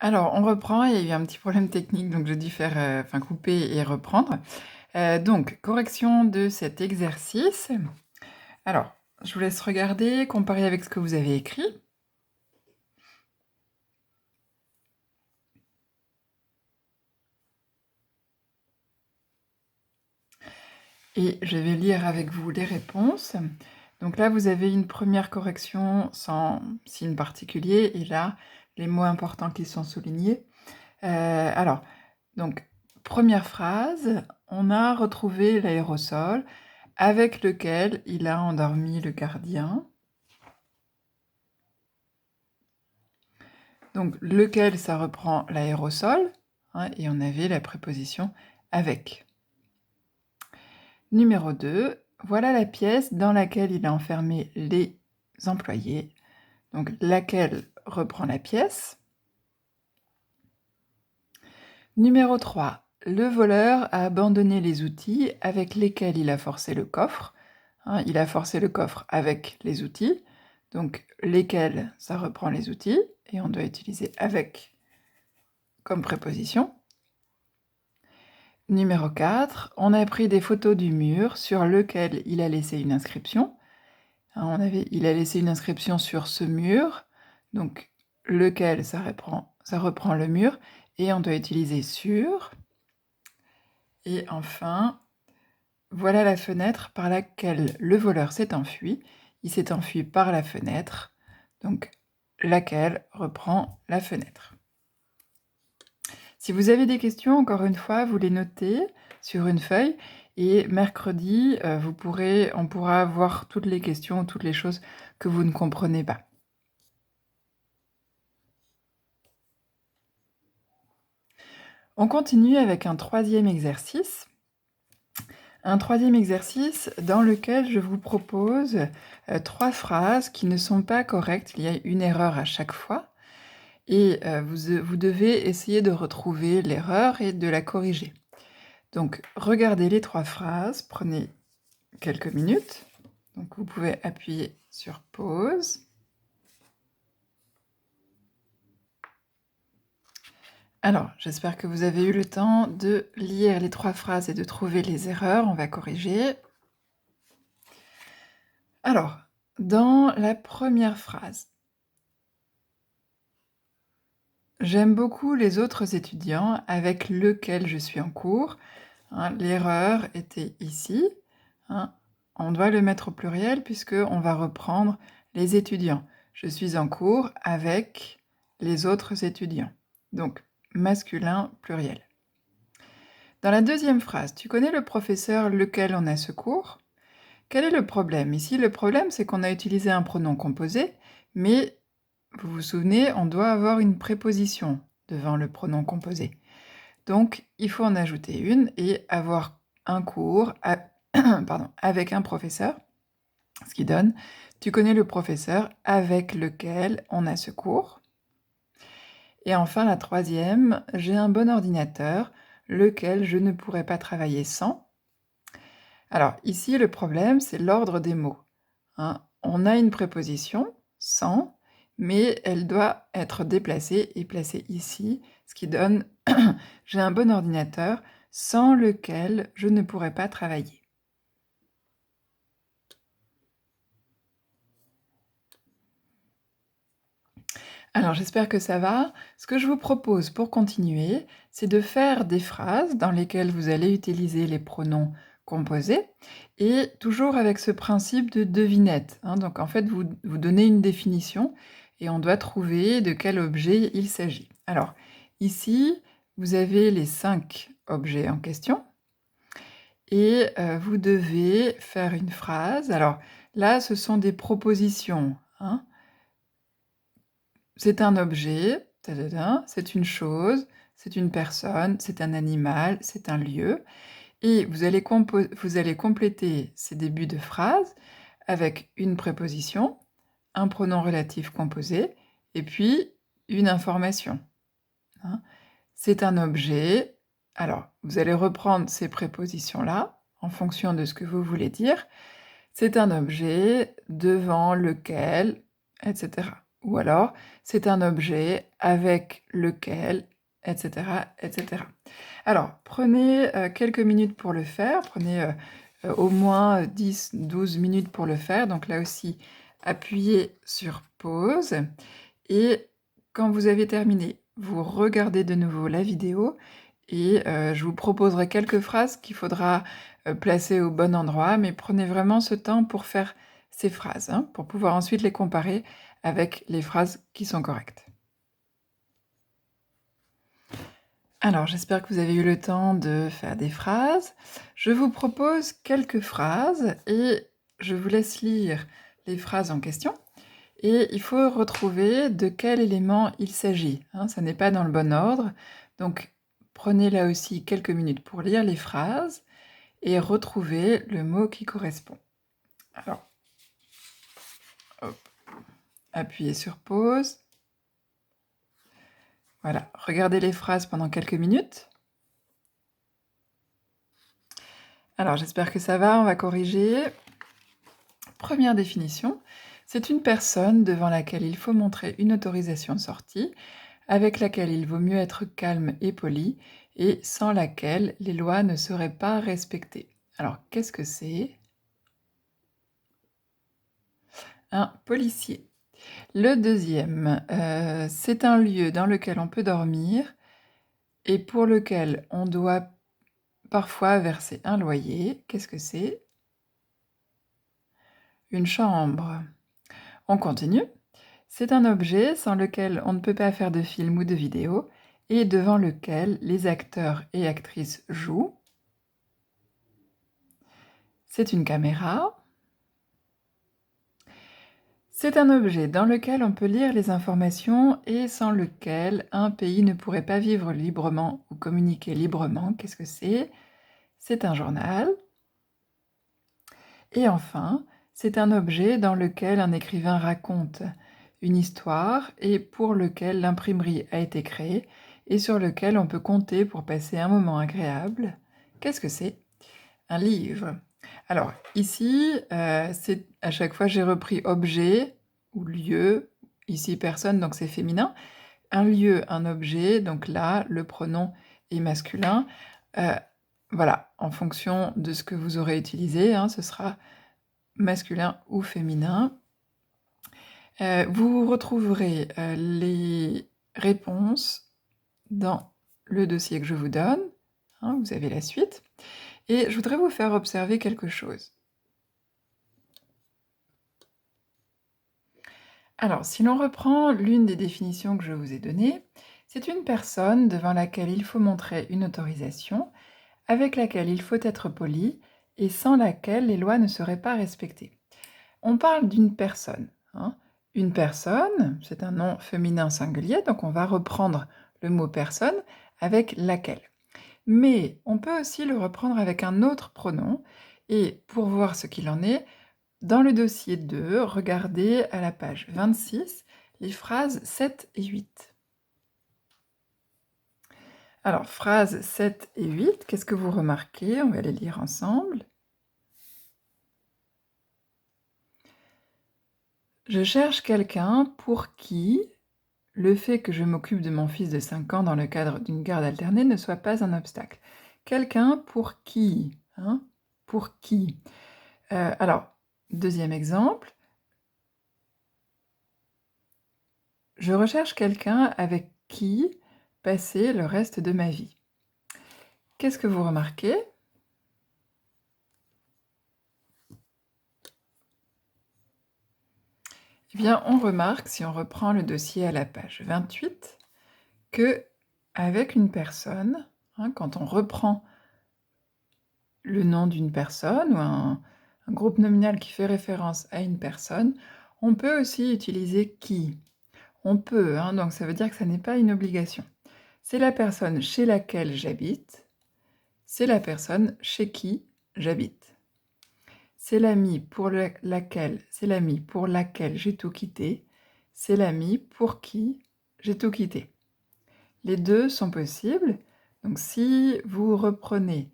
Alors, on reprend, il y a eu un petit problème technique, donc j'ai dû faire, enfin couper et reprendre. Donc correction de cet exercice. Alors, je vous laisse regarder, comparer avec ce que vous avez écrit. Et je vais lire avec vous les réponses. Donc là, vous avez une première correction sans signe particulier et là, les mots importants qui sont soulignés. Alors, donc première phrase, on a retrouvé l'aérosol avec lequel il a endormi le gardien. Donc lequel, ça reprend l'aérosol, hein, et on avait la préposition avec. Numéro 2, voilà la pièce dans laquelle il a enfermé les employés. Donc laquelle reprend la pièce. Numéro 3, le voleur a abandonné les outils avec lesquels il a forcé le coffre. Hein, il a forcé le coffre avec les outils. Donc lesquels, ça reprend les outils, et on doit utiliser avec comme préposition. Numéro 4, on a pris des photos du mur sur lequel il a laissé une inscription. Hein, il a laissé une inscription sur ce mur, donc lequel, ça reprend le mur, et on doit utiliser sur. Et enfin, voilà la fenêtre par laquelle le voleur s'est enfui. Il s'est enfui par la fenêtre, donc laquelle reprend la fenêtre. Si vous avez des questions, encore une fois, vous les notez sur une feuille et mercredi, on pourra voir toutes les questions, toutes les choses que vous ne comprenez pas. On continue avec un troisième exercice. Un troisième exercice dans lequel je vous propose 3 phrases qui ne sont pas correctes. Il y a une erreur à chaque fois et vous devez essayer de retrouver l'erreur et de la corriger. Donc regardez les 3 phrases, prenez quelques minutes. Donc vous pouvez appuyer sur pause. Alors, j'espère que vous avez eu le temps de lire les 3 phrases et de trouver les erreurs. On va corriger. Alors, dans la première phrase, j'aime beaucoup les autres étudiants avec lesquels je suis en cours. Hein, l'erreur était ici. Hein, on doit le mettre au pluriel puisqu'on va reprendre les étudiants. Je suis en cours avec les autres étudiants. Donc, masculin pluriel. Dans la deuxième phrase, tu connais le professeur lequel on a ce cours? Quel est le problème? Ici, le problème, c'est qu'on a utilisé un pronom composé, mais vous vous souvenez, on doit avoir une préposition devant le pronom composé. Donc, il faut en ajouter une et avoir un cours avec un professeur, ce qui donne « Tu connais le professeur avec lequel on a ce cours ?» Et enfin, la troisième, « J'ai un bon ordinateur, lequel je ne pourrais pas travailler sans. » Alors, ici, le problème, c'est l'ordre des mots. Hein. On a une préposition, sans, mais elle doit être déplacée et placée ici, ce qui donne « J'ai un bon ordinateur, sans lequel je ne pourrais pas travailler. » Alors, j'espère que ça va. Ce que je vous propose pour continuer, c'est de faire des phrases dans lesquelles vous allez utiliser les pronoms composés et toujours avec ce principe de devinette. Hein. Donc, en fait, vous donnez une définition et on doit trouver de quel objet il s'agit. Alors, ici, vous avez les 5 objets en question et vous devez faire une phrase. Alors là, ce sont des propositions. Hein. C'est un objet, c'est une chose, c'est une personne, c'est un animal, c'est un lieu. Et vous allez compléter ces débuts de phrase avec une préposition, un pronom relatif composé, et puis une information. Hein. C'est un objet. Alors, vous allez reprendre ces prépositions-là en fonction de ce que vous voulez dire. C'est un objet devant lequel, etc. ou alors c'est un objet avec lequel, et cetera, et cetera. Alors, prenez, quelques minutes pour le faire, prenez, au moins, 10-12 minutes pour le faire. Donc là aussi, appuyez sur pause et quand vous avez terminé, vous regardez de nouveau la vidéo et je vous proposerai quelques phrases qu'il faudra, placer au bon endroit, mais prenez vraiment ce temps pour faire ces phrases, hein, pour pouvoir ensuite les comparer avec les phrases qui sont correctes. Alors, j'espère que vous avez eu le temps de faire des phrases. Je vous propose quelques phrases et je vous laisse lire les phrases en question et il faut retrouver de quel élément il s'agit, hein, ça n'est pas dans le bon ordre. Donc prenez là aussi quelques minutes pour lire les phrases et retrouver le mot qui correspond. Alors, hop, appuyez sur pause. Voilà, regardez les phrases pendant quelques minutes. Alors j'espère que ça va, on va corriger. Première définition, c'est une personne devant laquelle il faut montrer une autorisation de sortie, avec laquelle il vaut mieux être calme et poli, et sans laquelle les lois ne seraient pas respectées. Alors, qu'est-ce que c'est? Un policier. Le deuxième, c'est un lieu dans lequel on peut dormir et pour lequel on doit parfois verser un loyer. Qu'est-ce que c'est? Une chambre. On continue. C'est un objet sans lequel on ne peut pas faire de film ou de vidéo et devant lequel les acteurs et actrices jouent. C'est une caméra. C'est un objet dans lequel on peut lire les informations et sans lequel un pays ne pourrait pas vivre librement ou communiquer librement. Qu'est-ce que c'est? C'est un journal. Et enfin, c'est un objet dans lequel un écrivain raconte une histoire et pour lequel l'imprimerie a été créée et sur lequel on peut compter pour passer un moment agréable. Qu'est-ce que c'est? Un livre. Alors ici, c'est à chaque fois j'ai repris objet ou lieu, ici personne donc c'est féminin. Un lieu, un objet, donc là le pronom est masculin. Heu, voilà, en fonction de ce que vous aurez utilisé, hein, ce sera masculin ou féminin. Vous retrouverez, les réponses dans le dossier que je vous donne, hein, vous avez la suite et je voudrais vous faire observer quelque chose. Alors, si l'on reprend l'une des définitions que je vous ai données, c'est une personne devant laquelle il faut montrer une autorisation, avec laquelle il faut être poli et sans laquelle les lois ne seraient pas respectées. On parle d'une personne, hein. Une personne, c'est un nom féminin singulier, donc on va reprendre le mot personne avec laquelle. Mais on peut aussi le reprendre avec un autre pronom et pour voir ce qu'il en est, dans le dossier 2, regardez à la page 26 les phrases 7 et 8. Alors, phrases 7 et 8, qu'est-ce que vous remarquez? On va les lire ensemble. Je cherche quelqu'un pour qui le fait que je m'occupe de mon fils de 5 ans dans le cadre d'une garde alternée ne soit pas un obstacle. Quelqu'un pour qui, hein? Pour qui? Alors, deuxième exemple. Je recherche quelqu'un avec qui passer le reste de ma vie. Qu'est-ce que vous remarquez? Eh bien, on remarque, si on reprend le dossier à la page 28, que avec une personne, hein, quand on reprend le nom d'une personne ou un groupe nominal qui fait référence à une personne, on peut aussi utiliser qui. On peut, hein, donc ça veut dire que ça n'est pas une obligation. C'est la personne chez laquelle j'habite, c'est la personne chez qui j'habite. C'est l'ami pour laquelle, c'est l'ami pour laquelle j'ai tout quitté, c'est l'ami pour qui j'ai tout quitté. Les deux sont possibles, donc si vous reprenez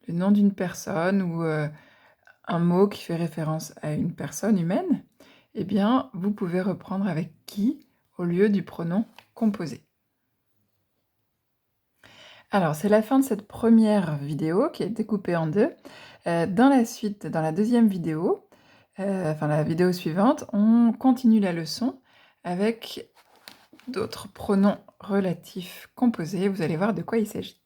le nom d'une personne ou un mot qui fait référence à une personne humaine eh bien, vous pouvez reprendre avec qui au lieu du pronom composé. Alors, c'est la fin de cette première vidéo qui est découpée en 2. Dans la suite, dans la deuxième vidéo, enfin la vidéo suivante, on continue la leçon avec d'autres pronoms relatifs composés. Vous allez voir de quoi il s'agit.